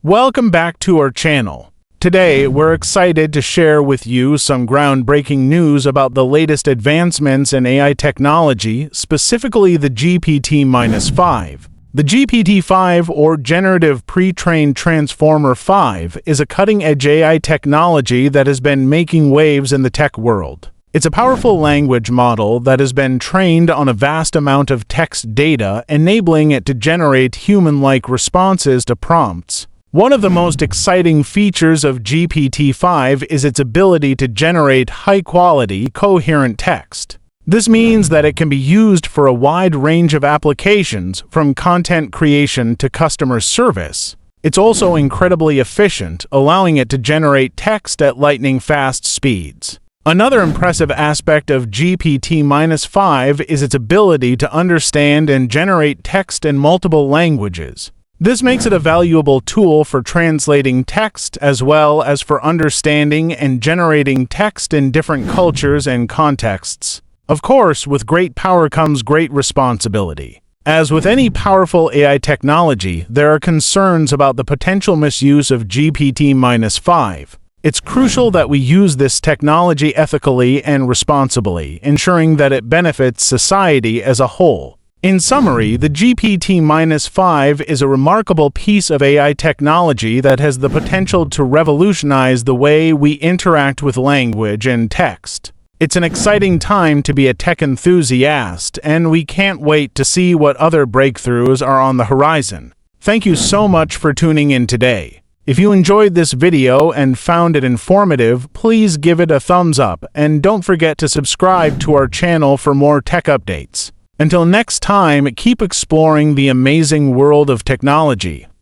Welcome back to our channel. Today, we're excited to share with you some groundbreaking news about the latest advancements in AI technology, specifically the GPT-5. The GPT-5, or Generative Pre-trained Transformer 5, is a cutting-edge AI technology that has been making waves in the tech world. It's a powerful language model that has been trained on a vast amount of text data, enabling it to generate human-like responses to prompts. One of the most exciting features of GPT-5 is its ability to generate high-quality, coherent text. This means that it can be used for a wide range of applications, from content creation to customer service. It's also incredibly efficient, allowing it to generate text at lightning-fast speeds. Another impressive aspect of GPT-5 is its ability to understand and generate text in multiple languages. This makes it a valuable tool for translating text as well as for understanding and generating text in different cultures and contexts. Of course, with great power comes great responsibility. As with any powerful AI technology, there are concerns about the potential misuse of GPT-5. It's crucial that we use this technology ethically and responsibly, ensuring that it benefits society as a whole. In summary, the GPT-5 is a remarkable piece of AI technology that has the potential to revolutionize the way we interact with language and text. It's an exciting time to be a tech enthusiast, and we can't wait to see what other breakthroughs are on the horizon. Thank you so much for tuning in today. If you enjoyed this video and found it informative, please give it a thumbs up, and don't forget to subscribe to our channel for more tech updates. Until next time, keep exploring the amazing world of technology.